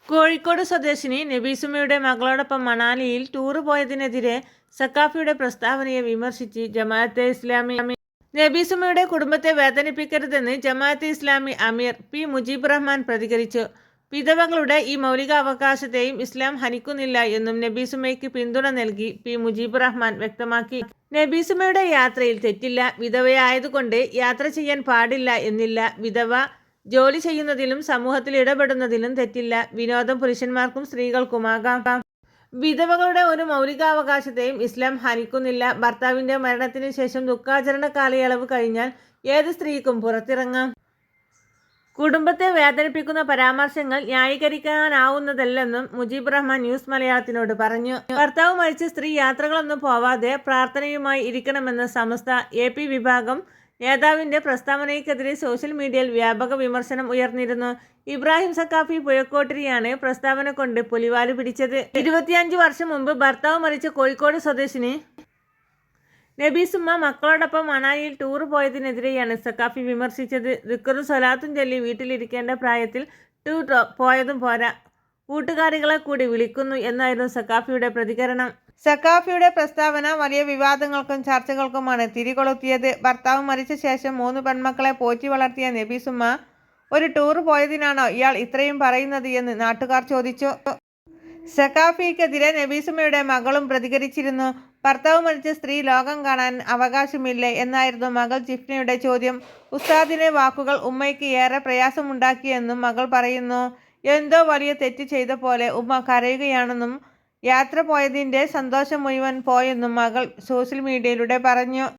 കോഴിക്കോട് സ്വദേശിനി നബീസുമ്മയുടെ മകളോടൊപ്പം മണാലിയിൽ ടൂർ പോയതിനെതിരെ സഖാഫിയുടെ പ്രസ്താവനയെ വിമർശിച്ച് ജമാഅത്തെ ഇസ്ലാമി. നബീസുമ്മയുടെ കുടുംബത്തെ വേദനിപ്പിക്കരുതെന്ന് ജമാഅത്തെ ഇസ്ലാമി അമീർ പി മുജീബ് റഹ്മാൻ പ്രതികരിച്ചു. വിധവകളുടെ ഈ മൗലികാവകാശത്തെയും ഇസ്ലാം ഹനിക്കുന്നില്ല എന്നും നബീസുമ്മയ്ക്ക് പിന്തുണ നൽകി പി മുജീബ് റഹ്മാൻ വ്യക്തമാക്കി. നബീസുമ്മയുടെ യാത്രയിൽ തെറ്റില്ല. വിധവയായതുകൊണ്ട് യാത്ര ചെയ്യാൻ പാടില്ല എന്നില്ല. വിധവ ജോലി ചെയ്യുന്നതിലും സമൂഹത്തിൽ ഇടപെടുന്നതിലും തെറ്റില്ല. വിനോദം പുരുഷന്മാർക്കും സ്ത്രീകൾക്കുമാകാം. വിധവകളുടെ ഒരു മൗലികാവകാശത്തെയും ഇസ്ലാം ഹനിക്കുന്നില്ല. ഭർത്താവിൻ്റെ മരണത്തിന് ശേഷം ദുഃഖാചരണ കാലയളവ് കഴിഞ്ഞാൽ ഏത് സ്ത്രീക്കും പുറത്തിറങ്ങാം. കുടുംബത്തെ വേദനിപ്പിക്കുന്ന പരാമർശങ്ങൾ ന്യായീകരിക്കാനാവുന്നതല്ലെന്നും മുജീബ് റഹ്മാൻ ന്യൂസ് മലയാളത്തിനോട് പറഞ്ഞു. ഭർത്താവ് മരിച്ച സ്ത്രീ യാത്രകളൊന്നും പോവാതെ പ്രാർത്ഥനയുമായി ഇരിക്കണമെന്ന സമസ്ത AP വിഭാഗം നേതാവിൻ്റെ പ്രസ്താവനയ്ക്കെതിരെ സോഷ്യൽ മീഡിയയിൽ വ്യാപക വിമർശനം ഉയർന്നിരുന്നു. ഇബ്രാഹിം സഖാഫി പുഴക്കോട്ടിരിയാണ് പ്രസ്താവന കൊണ്ട് പുലിവാല് പിടിച്ചത്. 25 വർഷം മുമ്പ് ഭർത്താവ് മരിച്ച കോഴിക്കോട് സ്വദേശിനി നബീസുമ്മ മക്കളോടൊപ്പം മണാലിയിൽ ടൂർ പോയതിനെതിരെയാണ് സഖാഫി വിമർശിച്ചത്. ദിക്റും സ്വലാത്തും ചൊല്ലി വീട്ടിലിരിക്കേണ്ട പ്രായത്തിൽ ടൂർ പോയതും പോരാ, കൂട്ടുകാരികളെ കൂടി വിളിക്കുന്നു എന്നായിരുന്നു സഖാഫിയുടെ പ്രതികരണം. സഖാഫിയുടെ പ്രസ്താവന വലിയ വിവാദങ്ങൾക്കും ചർച്ചകൾക്കുമാണ് തിരികൊളുത്തിയത്. ഭർത്താവ് മരിച്ച ശേഷം 3 പെൺമക്കളെ പോറ്റി വളർത്തിയ നബീസുമ്മ ഒരു ടൂർ പോയതിനാണോ ഇയാൾ ഇത്രയും പറയുന്നത് എന്ന് നാട്ടുകാർ ചോദിച്ചു. സഖാഫിക്കെതിരെ നബീസുമ്മയുടെ മകളും പ്രതികരിച്ചിരുന്നു. ഭർത്താവ് മരിച്ച സ്ത്രീ ലോകം കാണാൻ അവകാശമില്ലേ എന്നായിരുന്നു മകൾ ജിഫ്നയുടെ ചോദ്യം. ഉസ്താദിന്റെ വാക്കുകൾ ഉമ്മയ്ക്ക് ഏറെ പ്രയാസമുണ്ടാക്കിയെന്നും മകൾ പറയുന്നു. എന്തോ വലിയ തെറ്റ് ചെയ്ത പോലെ ഉമ്മ കരയുകയാണെന്നും യാത്ര പോയതിൻ്റെ സന്തോഷം മുഴുവൻ പോയെന്നും മകൾ സോഷ്യൽ മീഡിയയിലൂടെ പറഞ്ഞു.